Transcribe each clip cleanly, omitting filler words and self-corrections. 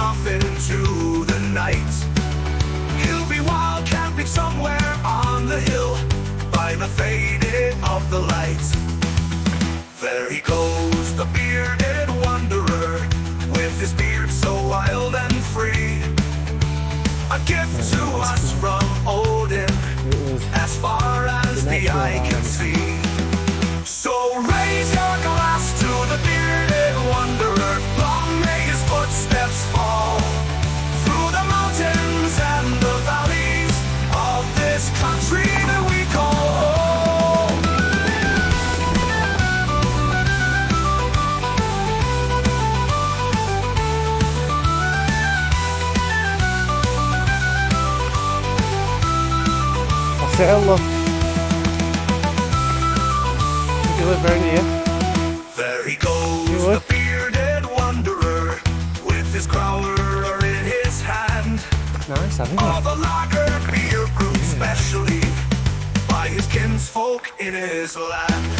off into the night. He'll be wild camping somewhere on the hill by the fading of the light. There he goes, the bearded wanderer, with his beard so wild and free. A gift to us from Odin, as far as the eye can see. So raise your glass to the bearded wanderer. Long may his footsteps fall through the mountains and the valleys of this country that we call home. That's it, love. You live around here? There he goes, the bearded wanderer, with his growler in his hand. Nice, I think. Of a lager beer brewed specially by his kinsfolk in his land.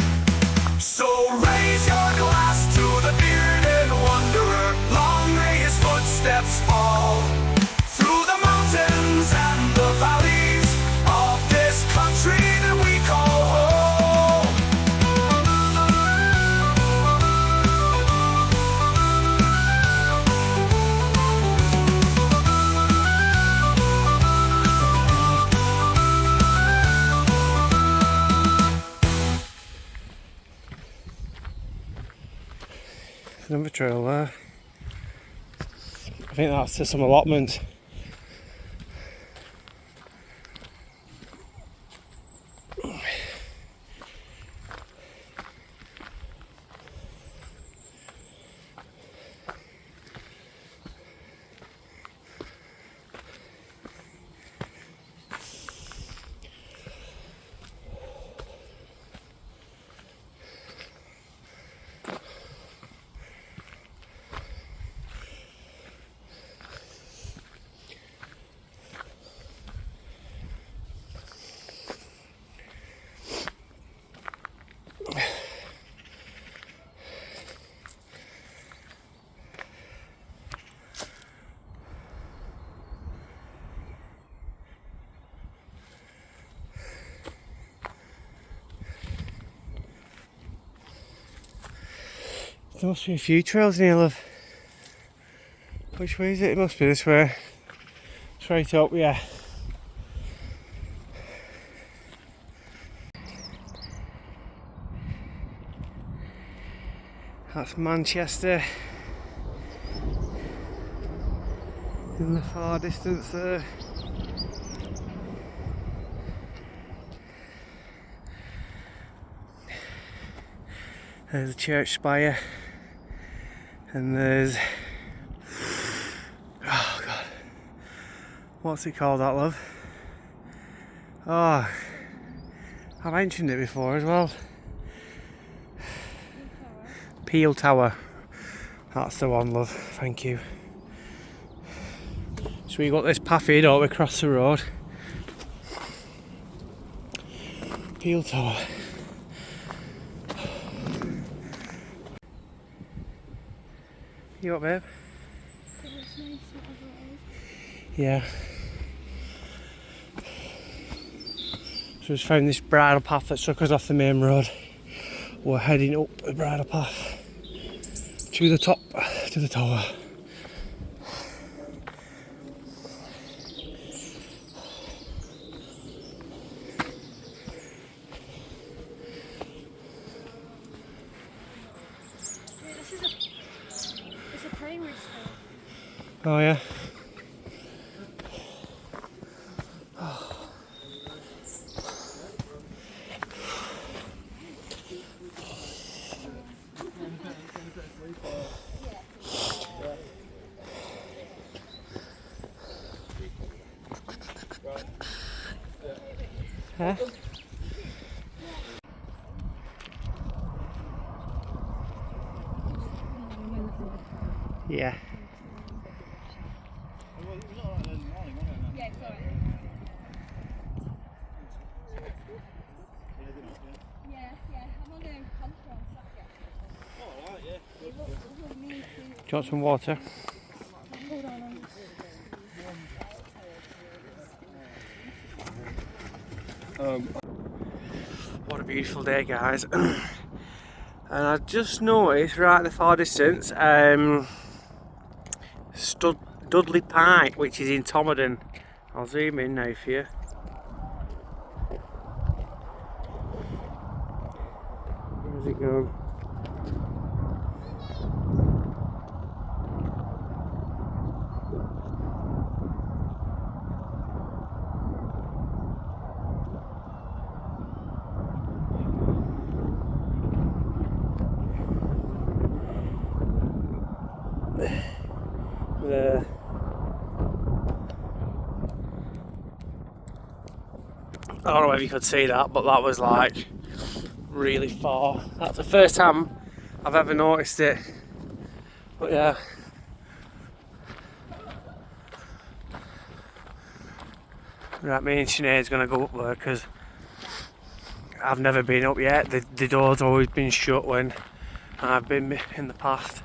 So raise your glass to the bearded wanderer. Long may his footsteps fall through the mountains and the valleys of this country that we call home. Another trail there. I think that's to some allotment. There must be a few trails in here, love. Which way is it? It must be this way. Straight up, yeah. That's Manchester in the far distance there. There's a church spire, and there's, oh god, what's it called, that, love? Oh, I mentioned it before as well. Peel Tower. That's the one, love. Thank you. So we got this path here, don't we, across the road. Peel Tower. You up, babe? Yeah. So we just found this bridle path that took us off the main road. We're heading up the bridle path to the top, to the tower. It's a primary school. Oh yeah. Huh? Yeah. Yeah, it's alright. Yeah, I'm on a conference. Do you want some water? Hold on. beautiful day, guys. And I just noticed right in the far distance Dudley Pike, which is in Tomadon. I'll zoom in now for you. Where's it going? There. I don't know if you could see that, but that was like really far. That's the first time I've ever noticed it. But yeah. Right, me and Sinead's gonna go up there because I've never been up yet. The door's always been shut when I've been in the past.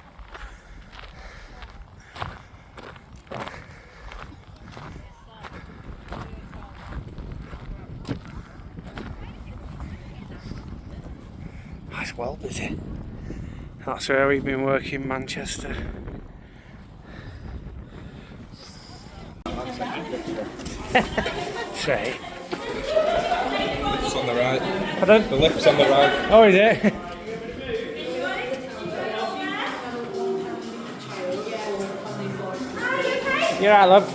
It's well busy. That's where we've been working, Manchester. Say. Lift's on the right. Pardon? The lift's on the right. Oh, is it? You're right, love.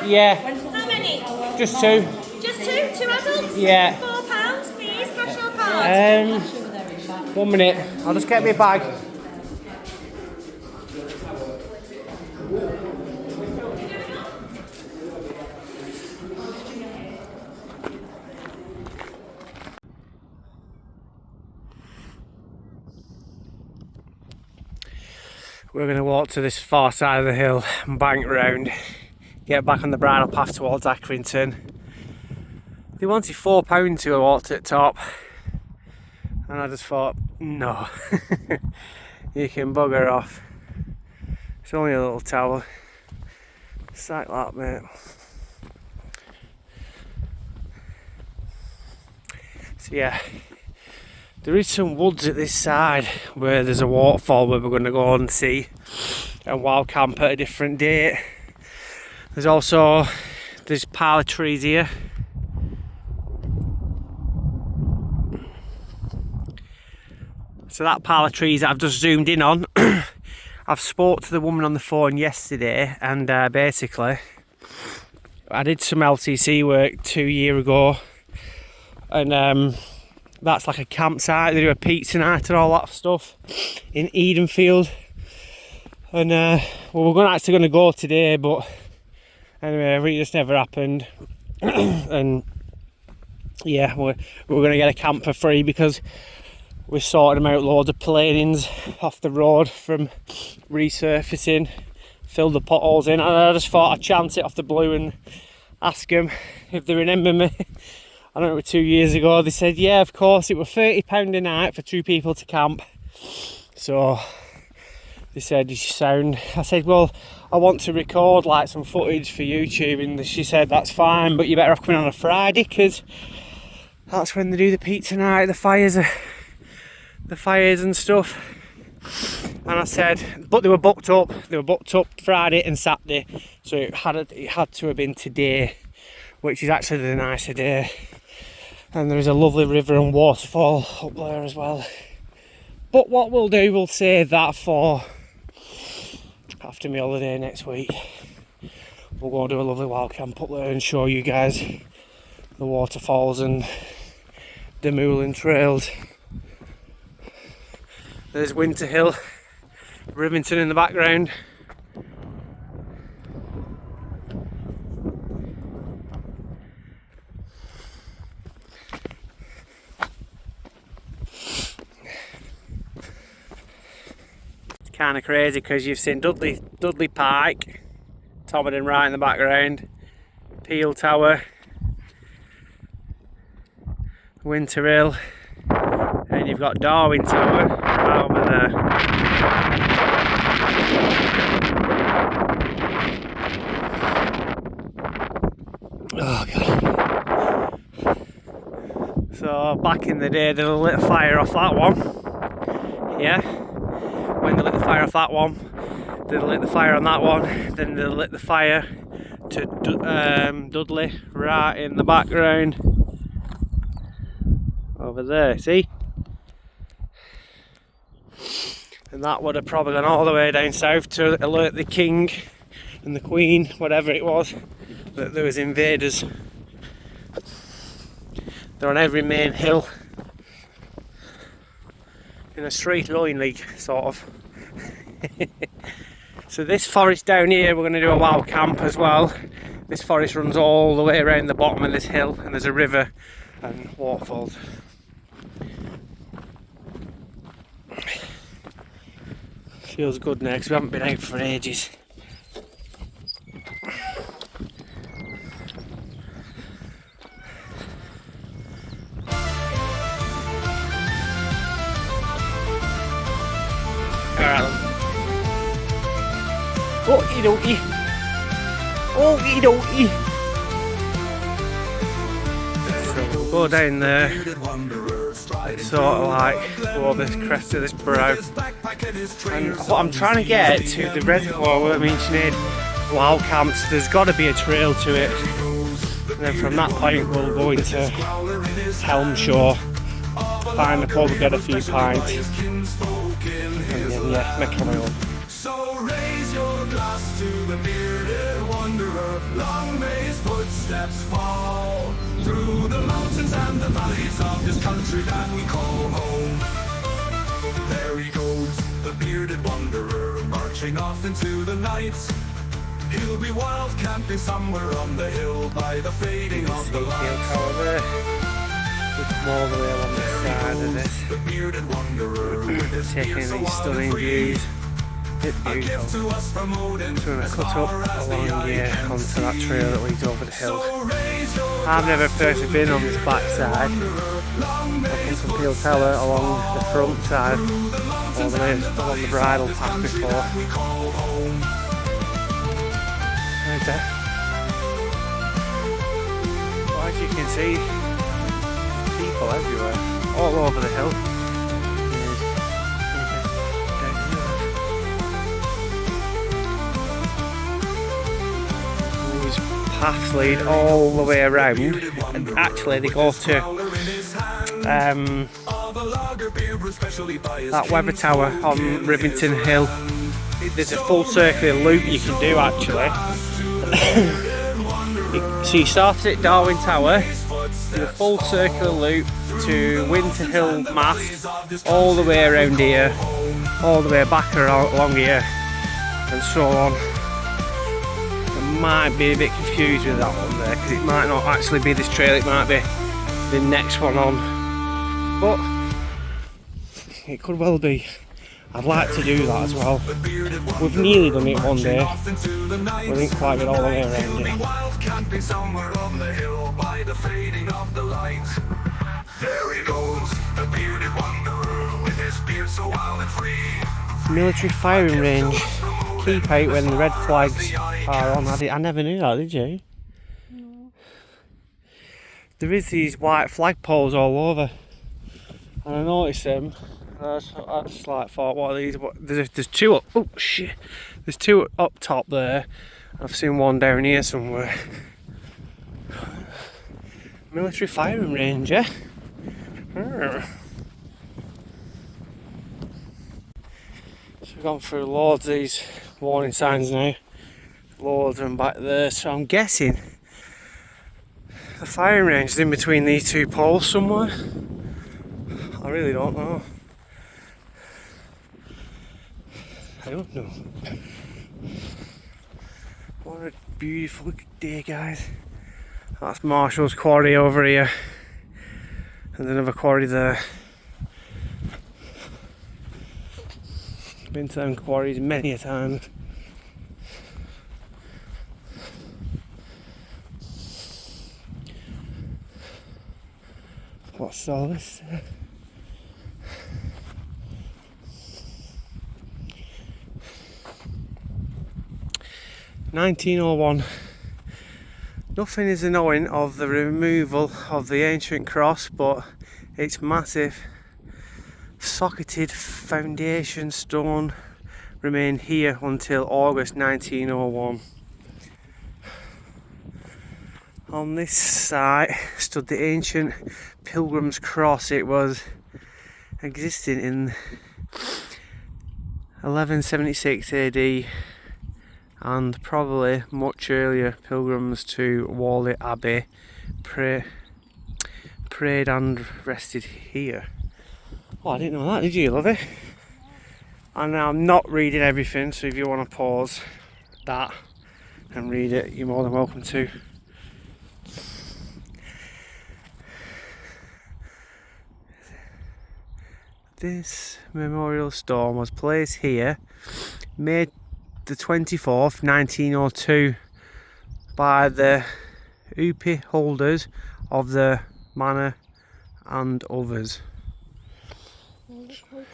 Yeah. How many? Just two. Just two? Two adults? Yeah. £4, please. Cash or card? 1 minute. I'll just get me a bag. We're going to walk to this far side of the hill and bank round, get back on the bridle path towards Accrington. They wanted £4 to walk to the top, and I just thought, no, you can bugger off. It's only a little tower. It's like that, mate. So yeah, there is some woods at this side where there's a waterfall where we're going to go and see and wild camp at a different date. There's also this pile of trees here. So that pile of trees that I've just zoomed in on, I've spoke to the woman on the phone yesterday, and basically I did some LTC work 2 years ago, and that's like a campsite. They do a pizza night and all that stuff in Edenfield, and well, we're actually going to go today, but anyway, it just never happened. And yeah, we're going to get a camp for free because we're sorting them out loads of planings off the road from resurfacing, filled the potholes in, and I just thought I'd chance it off the blue and ask them if they remember me. I don't know, 2 years ago they said yeah, of course. It was £30 a night for 2 people to camp. So they said, you sound, I said, well, I want to record like some footage for YouTube, and she said that's fine, but you better have coming on a Friday because that's when they do the pizza night, the fires and stuff. And I said, but they were booked up Friday and Saturday, so it had to have been today, which is actually the nicer day. And there is a lovely river and waterfall up there as well. But what we'll do, we'll save that for after my holiday next week. We'll go do a lovely wild camp up there and show you guys the waterfalls and the Moulin trails. There's Winter Hill, Rivington in the background. It's kind of crazy because you've seen Dudley Pike, Tomadon right in the background, Peel Tower, Winter Hill, and you've got Darwin Tower right over there. Oh god. So So back in the day they lit a fire off that one. Yeah. When they lit the fire off that one, they lit the fire on that one, then they lit the fire to Dudley right in the background. Over there, see? And that would have probably gone all the way down south to alert the king and the queen, whatever it was, that there was invaders. They're on every main hill. In a straight line, like, sort of. So this forest down here, we're going to do a wild camp as well. This forest runs all the way around the bottom of this hill, and there's a river and waterfalls. Feels good now because we haven't been out for ages. Okie dokie. Okie dokie. So we'll go down there, sort of like go over this crest of this brow. And what I'm trying to get to the reservoir where I mentioned wild camps, there's got to be a trail to it. And then from that point we'll go into Helmshore, find a pub, get a few pints, and then yeah, make my own. So raise your glass to the bearded wanderer. Long may his footsteps fall through the mountains and the valleys of this country that we call home. There he goes, the bearded wanderer, marching off into the night. He'll be wild camping somewhere on the hill by the fading of the light. Come all the way along the side of this, the bearded wanderer, taking these stunning views. It's beautiful. So I'm going to cut up along here onto that trail that leads over the hill. I've never personally been on this back side. I've done some Piltella along the front side, all the way along the bridle path before. Right there. Well, as you can see, people everywhere, all over the hill. Paths lead all the way around, and actually they go to that weather tower on Rivington Hill. There's a full circular loop you can do actually. So you start at Darwin Tower, do a full circular loop to Winter Hill Mast, all the way around here, all the way back along here, and so on. Might be a bit confused with that one there because it might not actually be this trail, it might be the next one on, but it could well be. I'd like to do that as well. We've nearly done it one day, we didn't quite get all the way around it. Military firing range. Keep out when the red flags are on. I never knew that, did you? No. There is these white flagpoles all over, and I noticed them. I just like thought, what are these? There's two up. Oh shit! There's two up top there. I've seen one down here somewhere. Military firing range, yeah. So we've gone through loads of these warning signs now, loads of them back there, so I'm guessing the firing range is in between these two poles somewhere. I really don't know. I don't know. What a beautiful day, guys. That's Marshall's quarry over here, and another quarry there. Been to them quarries many a time. What's all this? (1901). Nothing is known of the removal of the ancient cross, but It's massive. Socketed foundation stone remained here until August 1901. On this site stood the ancient Pilgrim's Cross. It was existing in 1176 AD and probably much earlier. Pilgrims to Whalley Abbey prayed and rested here. Oh, I didn't know that, did you, lovey? And I'm not reading everything, so if you want to pause that and read it, you're more than welcome to. This memorial stone was placed here May the 24th, 1902 by the Upi holders of the manor and others. Is there a Holcombe?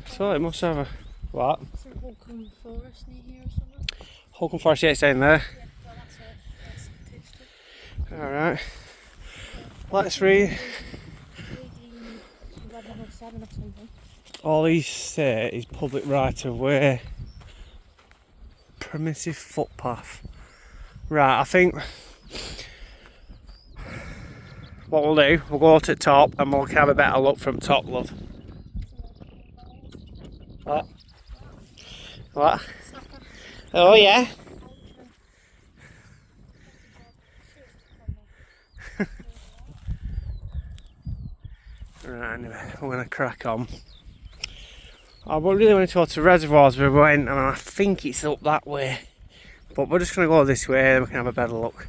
So it must have a... what? Is there a Holcombe Forest near here or something? Holcombe Forest, yeah, it's down there. Yeah, well that's it. That's tasty. Alright. Let's read. 1107 or something. All these say is public right of way. Primitive footpath. Right, I think what we'll do, we'll go to the top and we'll have a better look from top, love. What? What? Oh yeah. Right, anyway, we're going to crack on. I really wanted to go to reservoirs where we went, and I think it's up that way. But we're just going to go this way and we can have a better look.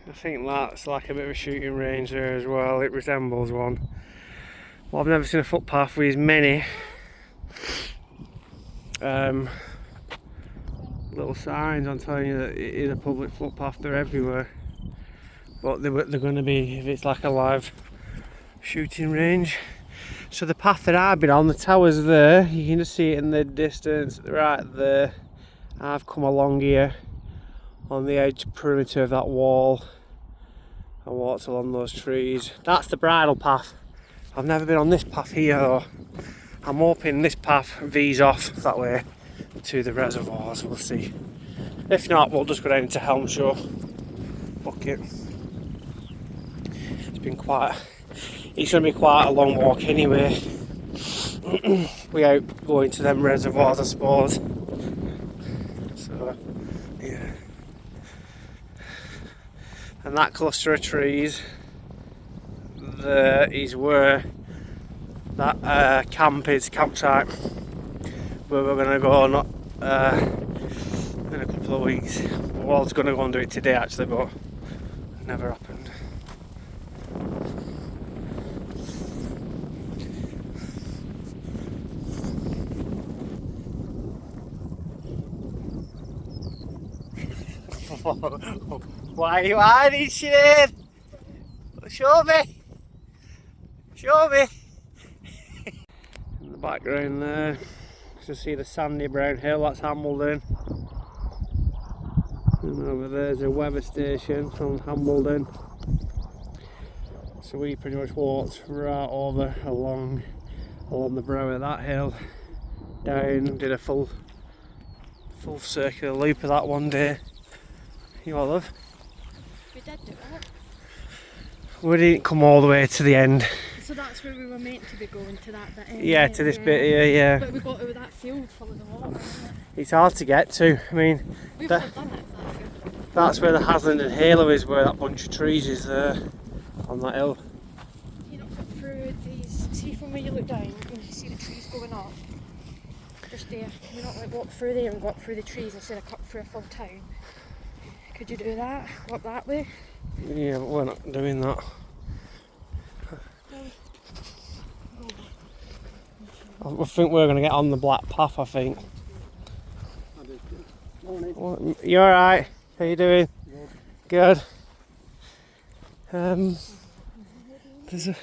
I think that's like a bit of a shooting range there as well. It resembles one. Well, I've never seen a footpath with as many little signs on telling you that it is a public footpath. They're everywhere. But they're going to be if it's like a live shooting range. So the path that I've been on, the tower's there, you can just see it in the distance right there. I've come along here on the edge perimeter of that wall and walked along those trees. That's the bridle path. I've never been on this path here though. I'm hoping this path V's off that way to the reservoirs, we'll see. If not, we'll just go down to Helmshaw. Fuck it. It's going to be quite a long walk anyway. Without going to them reservoirs, I suppose. So, yeah. And that cluster of trees there is where that campsite where we're going to go not in a couple of weeks. I was going to go and do it today actually, but it never happened. Why are you hiding, Sinead? Show me! Show me! In the background there, you can see the sandy brown hill, that's Hambledon. And over there's a weather station from Hambledon. So we pretty much walked right over along the brow of that hill, down, did a full circular loop of that one day. You all love? We did do it. We didn't come all the way to the end. So that's where we were meant to be going, to that bit. Yeah, to this bit here, yeah. But we got over that field full of the water, isn't it? It's hard to get to. I mean, We've that, not done it, that field. that's where the Hasland and Halo is, where that bunch of trees is there on that hill. You know, cut through these, see from where you look down, you can see the trees going up. Just there. Can we not like walk through there and go up through the trees instead of cut through a full town? Could you do that? Walk that way? Yeah, but we're not doing that. I think we're going to get on the black path, I think. Morning. You alright? How you doing? Good. There's a...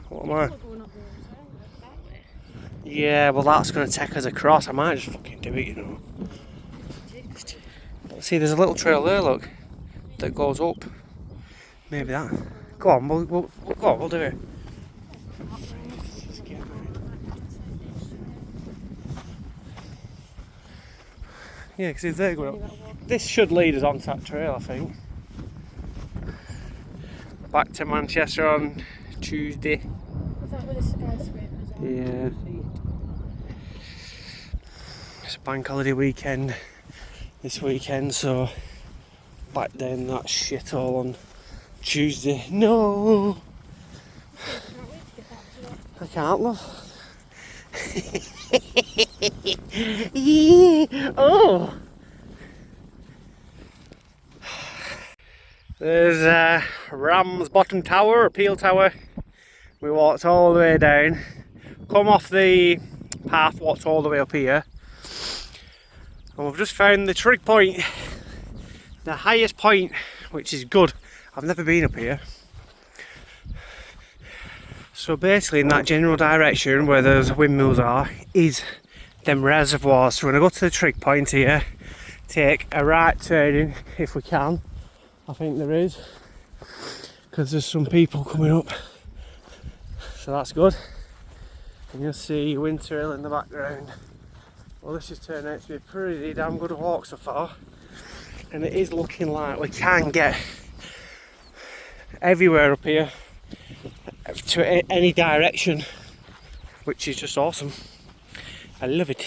What am I? Yeah, well that's going to take us across. I might just fucking do it, you know. See, there's a little trail there, look, that goes up. Maybe that. Go on, we'll do it. Yeah, because if they're going up, this should lead us onto that trail, I think. Back to Manchester on Tuesday. Was that where the skyscrapers are? Yeah. It's a bank holiday weekend this weekend, so back down that shithole on Tuesday. No! Can't wait to get back to it. I can't, love. Yeah. Oh! There's Ram's Bottom Tower, or Peel Tower. We walked all the way down, come off the path, walked all the way up here, and we've just found the trig point, the highest point, which is good. I've never been up here. So basically in that general direction where those windmills are is them reservoirs. So we're going to go to the trig point here, take a right turning if we can. I think there is, because there's some people coming up. So that's good. And you'll see Winter Hill in the background. Well, this has turned out to be a pretty damn good walk so far. And it is looking like we can get everywhere up here to any direction, which is just awesome. I love it.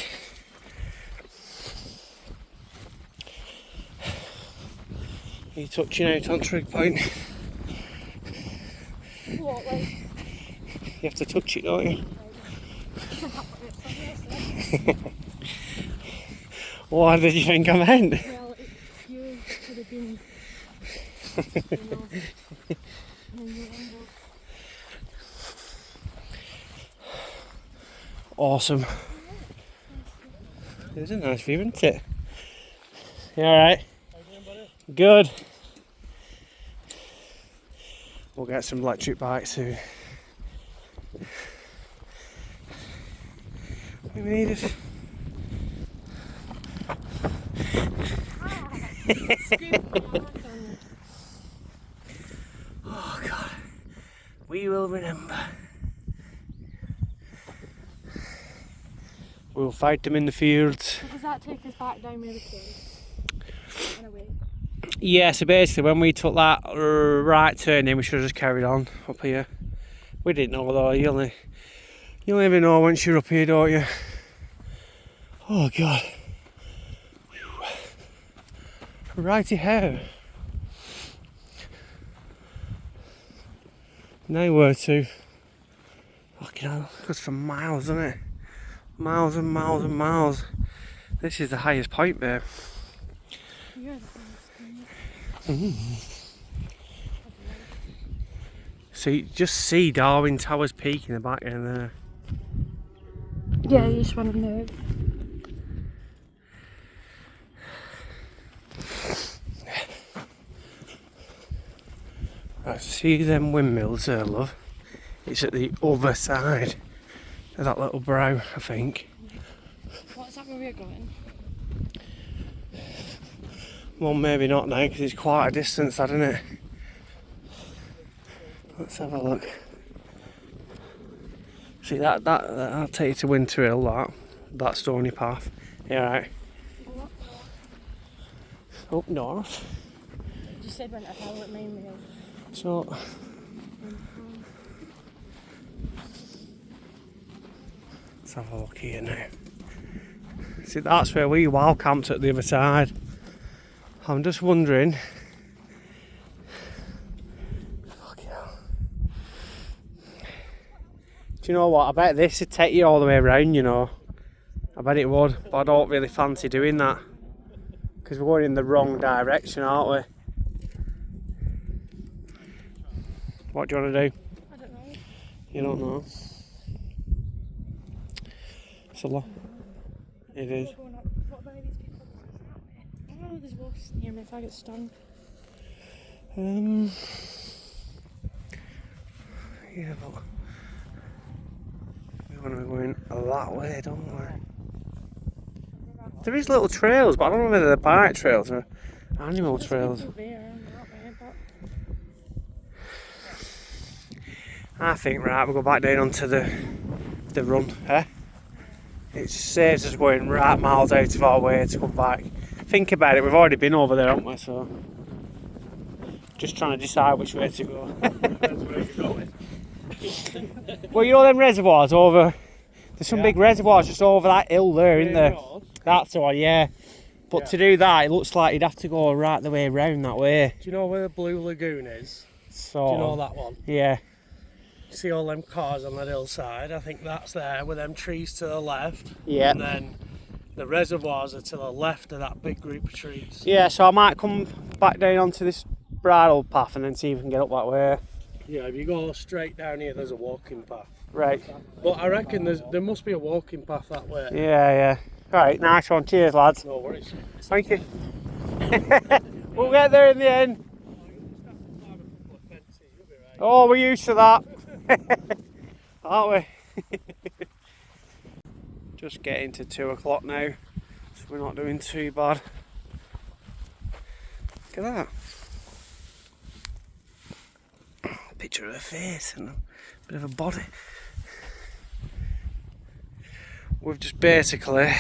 Are you touching out on trig point? What, like? You have to touch it, don't you? Why did you think I meant? Well, you could have been, you know, in your window. Awesome. It is a nice view, isn't it? You alright? Good. We'll get some electric bikes soon. We made it. Oh God, we will remember. We'll fight them in the fields. So does that take us back down where we came? In a way. Yeah, so basically when we took that right turn in, we should have just carried on up here. We didn't know though, you only ever know once you're up here, don't you? Oh God. Righty ho. Now where to? Fucking hell, it goes for miles, doesn't it? Miles and miles and miles. This is the highest point there. You're the highest. So you just see Darwin Towers Peak in the background there. Yeah, you just want to know. Right, see them windmills there, love? It's at the other side of that little brow, I think. What's that where we're going? Well, maybe not now, because it's quite a distance, isn't it? Let's have a look. See that'll take you to Winter Hill, that stony path. Yeah, right. Up north. You said Winter Hill at Main Rail. So let's have a look here now. See, that's where we wild camped at the other side. I'm just wondering. Fucking hell. Do you know what? I bet this would take you all the way around, you know. I bet it would, but I don't really fancy doing that. Because we're going in the wrong direction, aren't we? What do you want to do? I don't know. You don't know. It's a lot. It is. We're going up. What about these people? Oh, there's wolves near me if I get stung. Yeah, but we want to be going that way, don't we? There is little trails, but I don't know whether they're bike trails or animal trails. People there, not there, but I think, right, we'll go back down onto the run, eh? It saves us going right miles out of our way to come back. Think about it, we've already been over there, haven't we? So, just trying to decide which way to go. Well, you know them reservoirs over, there's some big reservoirs just over that hill there, isn't there? That's the one, yeah. But to do that, it looks like you'd have to go right the way around that way. Do you know where the Blue Lagoon is? So, Do you know that one? Yeah. See all them cars on that hillside? I think that's there with them trees to the left. Yeah. And then the reservoirs are to the left of that big group of trees. Yeah, so I might come back down onto this bridle path and then see if we can get up that way. Yeah, if you go straight down here, there's a walking path. Right. But I reckon there must be a walking path that way. Yeah. Right, nice one. Cheers, lads. No worries. Thank you. We'll get there in the end. Oh, we're used to that. Aren't we? Just getting to 2 o'clock now, so we're not doing too bad. Look at that. Picture of her face and a bit of a body. We've just basically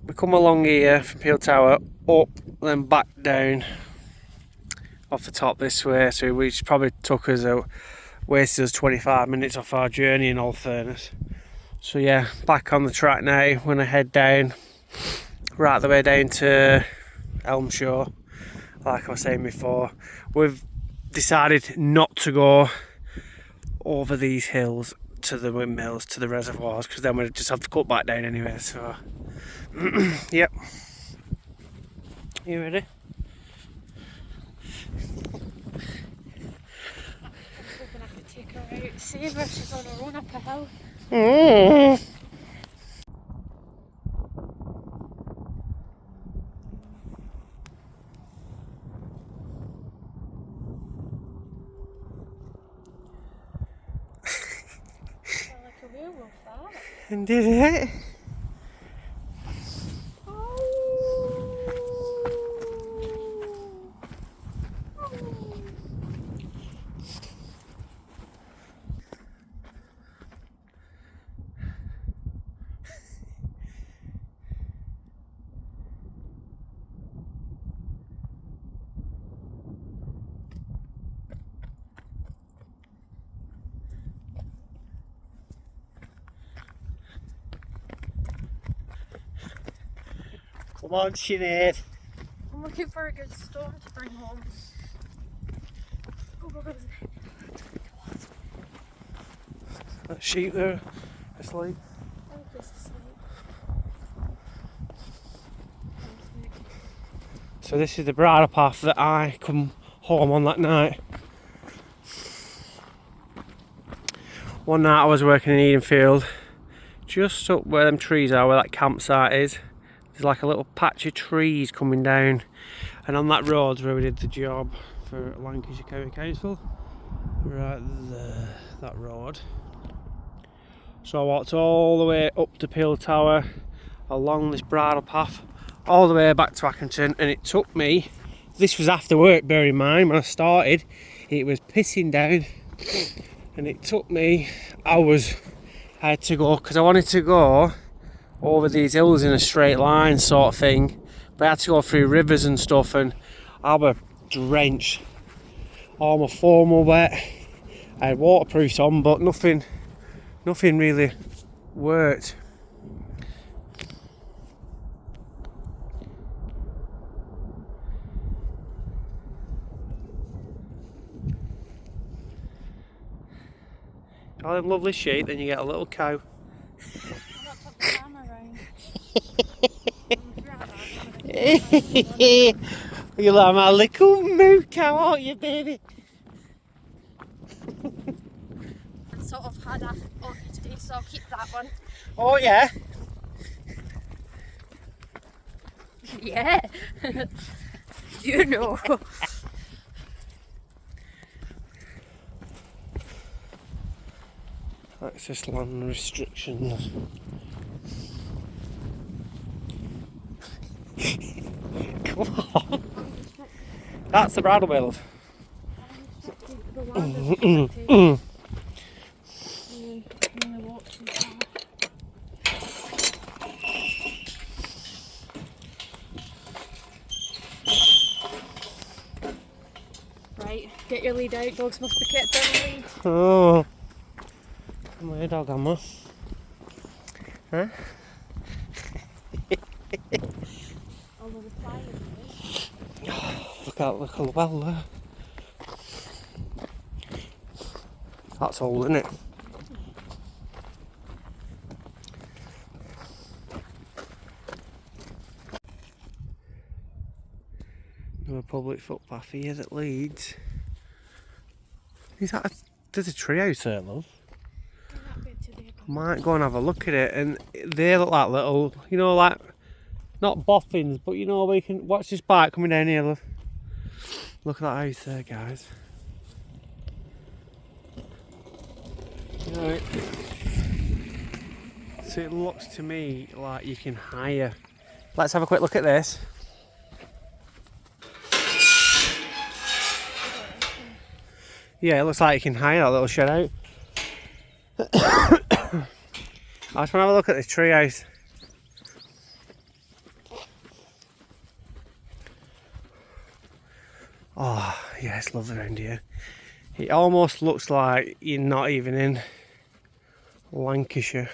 we come along here from Peel Tower, up, then back down off the top this way, so which probably took us wasted us 25 minutes off our journey in all fairness. So yeah, back on the track now. We're gonna head down right the way down to Elmshaw. Like I was saying before, we've decided not to go over these hills to the windmills, to the reservoirs, because then we'd just have to cut back down anyway. So yep. You ready? hoping I could take her out, save her, she's on her own up a hill. Sound like a werewolf, that. And did it? Come on, Sinead. I'm looking for a good stone to bring home. Go. That sheep there, asleep. I think this is asleep. So this is the bridle path that I come home on that night. One night I was working in Edenfield, just up where them trees are, where that campsite is. There's like a little patch of trees coming down, and on that road where we did the job for Lancashire County Council, right there, that road. So I walked all the way up to Peel Tower, along this bridle path, all the way back to Accrington, and it took me, this was after work, bear in mind, when I started, it was pissing down, and it took me hours. I had to go, because I wanted to go over these hills in a straight line sort of thing, but I had to go through rivers and stuff, and I was drenched. All my foam were wet. I had waterproofs on, but nothing really worked. All them lovely sheep, then you get a little cow. I'm not took the camera round. You're like my little moo cow, aren't you, baby? I sort of had a on today, so I'll keep that one. Oh yeah? Yeah. You know. Access land restrictions. That's the bridleway, love. The land is restricted. And then the walks and stuff. Right, get your lead out. Dogs must be kept down the lead. Oh. My dog, Emma. Huh? Oh, we're replying. Look at the well there. That's old, isn't it? There's a public footpath here that leads. Is that there's a treehouse there, love? Might go and have a look at it, and they look like little, you know, like not boffins, but you know, we can watch this bike coming down here, love. Look at that house there, guys. Right. So it looks to me like you can hire. Let's have a quick look at this. Yeah, it looks like you can hire that little shed out. I just want to have a look at this treehouse. Oh, yeah, it's lovely around here. It almost looks like you're not even in Lancashire.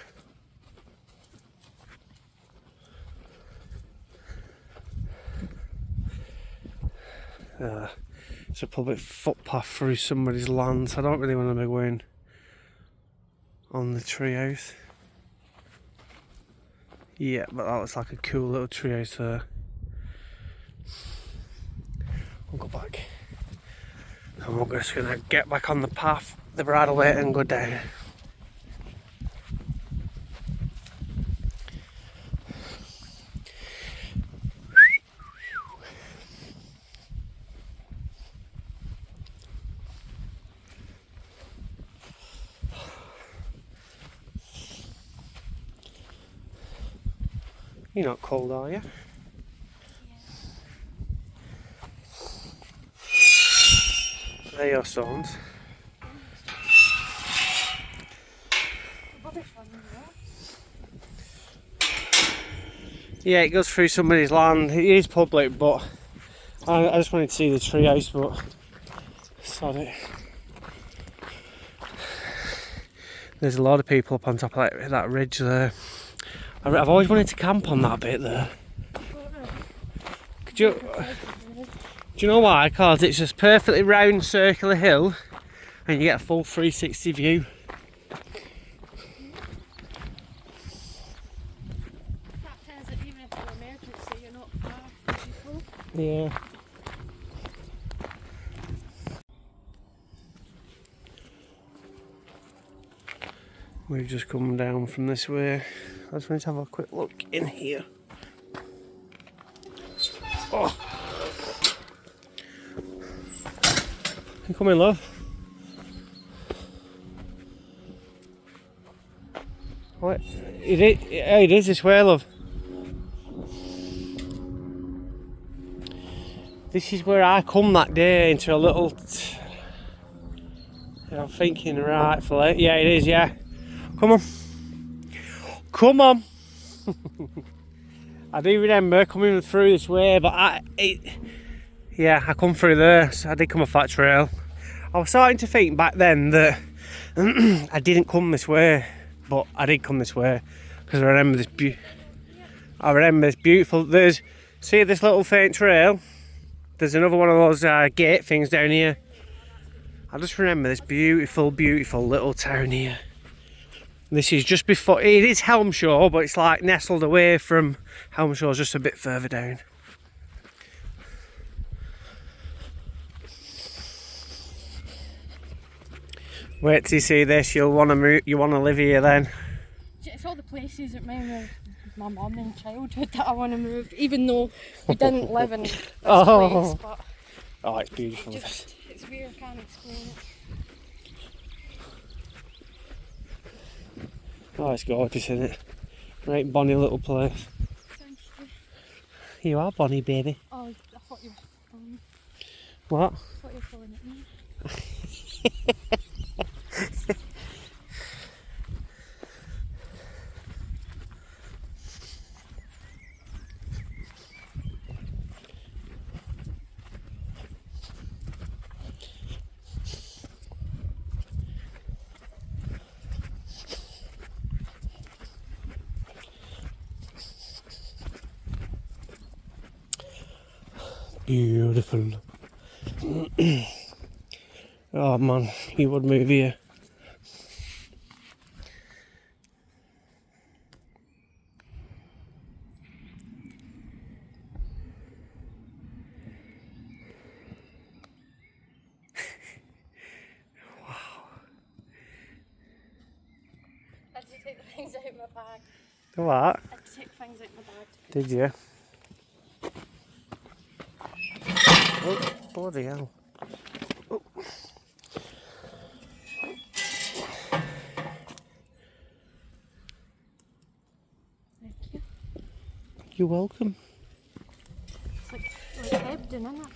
It's a public footpath through somebody's land, so I don't really want to be going on the treehouse. Yeah, but that looks like a cool little treehouse there. We'll go back. And we're just going to get back on the path, the bridleway, and go down. You're not cold, are you? They're your stones. Yeah, it goes through somebody's land. It is public, but I just wanted to see the treehouse, but sorry. There's a lot of people up on top of that ridge there. I've always wanted to camp on that bit there. Do you know why? Because it's just perfectly round circular hill and you get a full 360 view. That says that even if it's an emergency, you're not far from people. Yeah. We've just come down from this way. I just wanted to have a quick look in here. Oh. You come in, love. What? It is this way, love. This is where I come that day into a little. I'm thinking, right, for it. Yeah, it is. Yeah. Come on. Come on. I do remember coming through this way, but I come through there, so I did come off that trail. I was starting to think back then that I didn't come this way, but I did come this way because I remember this beautiful. See this little faint trail. There's another one of those gate things down here. I just remember this beautiful, beautiful little town here. This is just before, it is Helmshaw, but it's like nestled away from Helmshaw, just a bit further down. Wait till you see this, you'll want to move, you want to live here then. It's all the places that remind me of my mum in childhood that I want to move, even though we didn't live in this place, but oh, it's beautiful. it's weird, I can't explain it. Oh, it's gorgeous, isn't it? Right, bonny little place. Thank you. You are bonny, baby. Oh, I thought you were. What? What are you calling it now? Beautiful. Oh man, you would move here. I had to take the things out of my bag. The what? I had to take things out of my bag. Did you? Oh, bloody hell. Oh. Thank you. You're welcome. It's like Hebden, isn't it?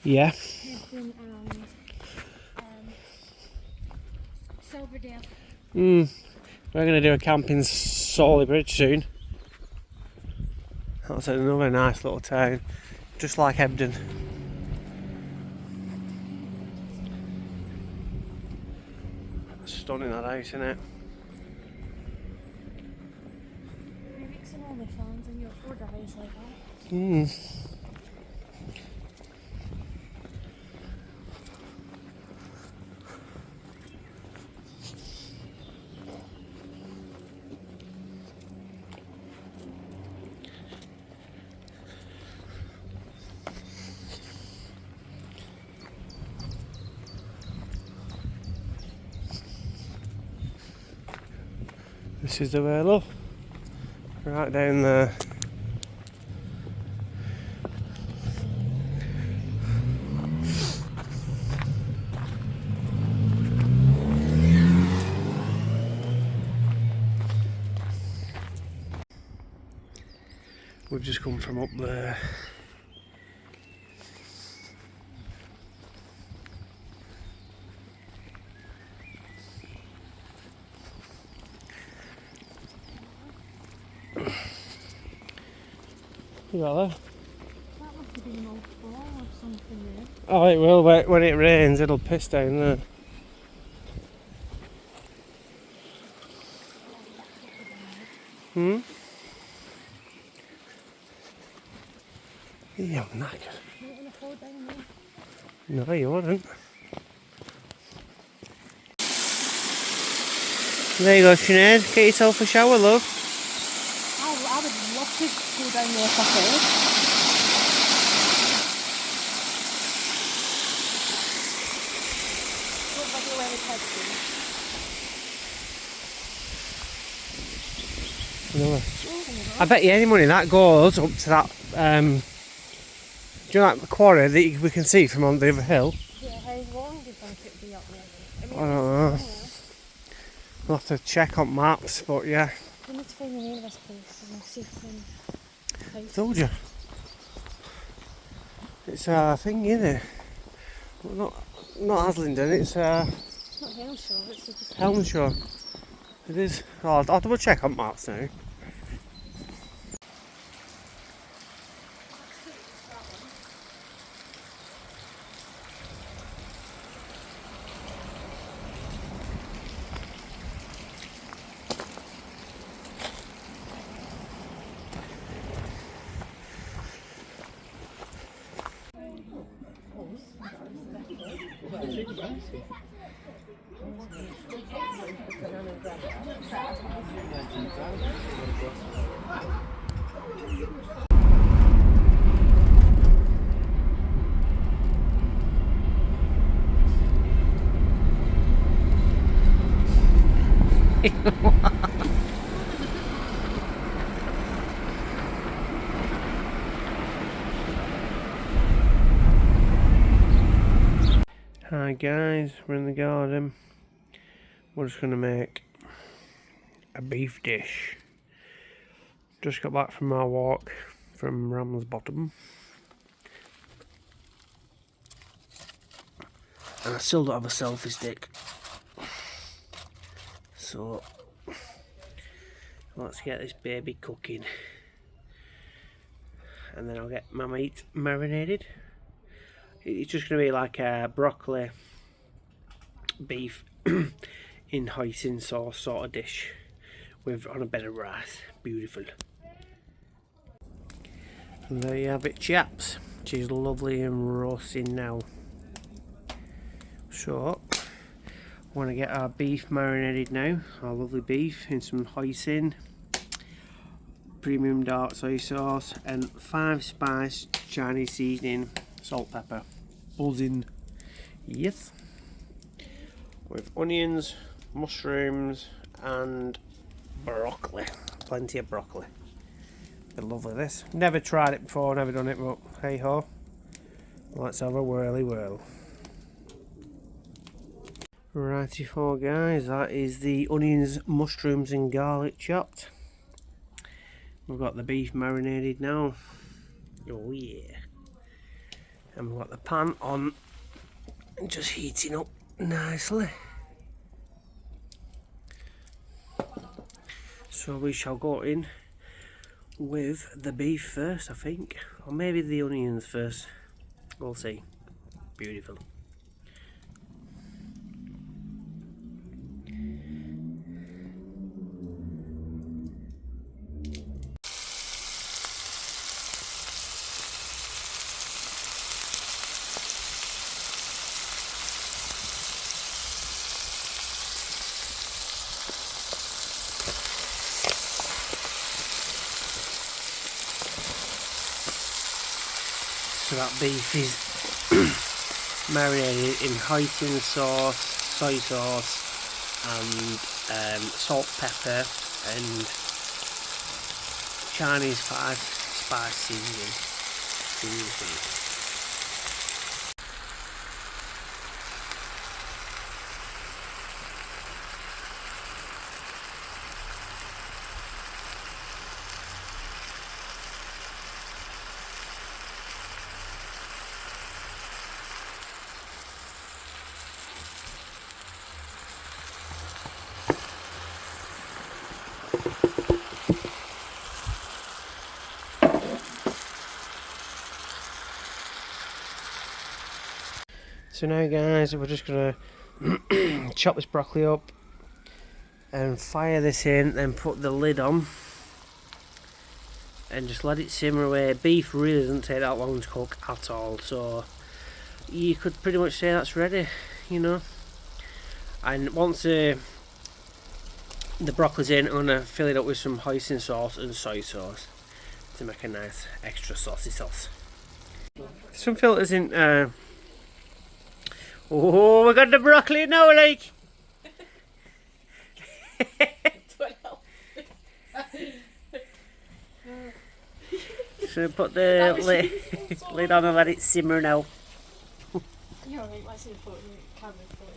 Yeah. Hebden and Silverdale. We're going to do a camp in Sawley Bridge soon. That's another nice little town, just like Hebden. Stunning that house, isn't it? 3 weeks in OnlyFans and you're 4 days like that. This is the way, look. Right down there. We've just come from up there. You got that? That must have been an old fall or something there. Oh, it will. When it rains, it'll piss down there. Yeah, I'm knackered. You don't want to fall down there. No, you wouldn't. There you go, Sinead. Get yourself a shower, love. I would love to go down there if I could. Don't bother where the kids No. I bet you any money that goes up to that. Do you know that quarry that we can see from on the other hill? Yeah, how long do you think it'd be up there? I mean, I don't know. it's We'll have to check on maps, but yeah. we need to find the name of this place and see if it's Told you. It's a thing, isn't it? Well, not Haslingden, it's It's not Hellshire, it's just Helmshire. It is. Oh, I'll double check on maps now. Hi guys, we're in the garden. We're just going to make a beef dish. Just got back from our walk from Ramsbottom. And I still don't have a selfie stick. So let's get this baby cooking. And then I'll get my meat marinated. It's just going to be like a broccoli, beef in hoisin sauce sort of dish with on a bed of rice. Beautiful. And there you have it, chaps. She's lovely and roasting now. So we're going to get our beef marinated now. Our lovely beef in some hoisin, premium dark soy sauce, and 5 spice Chinese seasoning, salt, pepper, buzzing. Yes. With onions, mushrooms, and broccoli. Plenty of broccoli. Bit lovely this. Never tried it before, never done it, but hey ho. Let's have a whirly whirl. Righty ho guys, that is the onions, mushrooms and garlic chopped. We've got the beef marinated now. Oh yeah. And we've got the pan on, just heating up nicely. So we shall go in with the beef first, I think. Or maybe the onions first. We'll see. Beautiful. So that beef is marinated in hoisin sauce, soy sauce, and salt, pepper, and Chinese 5 spice seasoning. Beautiful. So now guys, we're just going to chop this broccoli up and fire this in, then put the lid on and just let it simmer away. Beef really doesn't take that long to cook at all, so you could pretty much say that's ready, you know. And once the broccoli's in, I'm going to fill it up with some hoisin sauce and soy sauce to make a nice extra saucy sauce. Some filters in... Oh, we got the broccoli now, like. So put the lid on and let it simmer now. You're alright, let's see the photo, camera photo.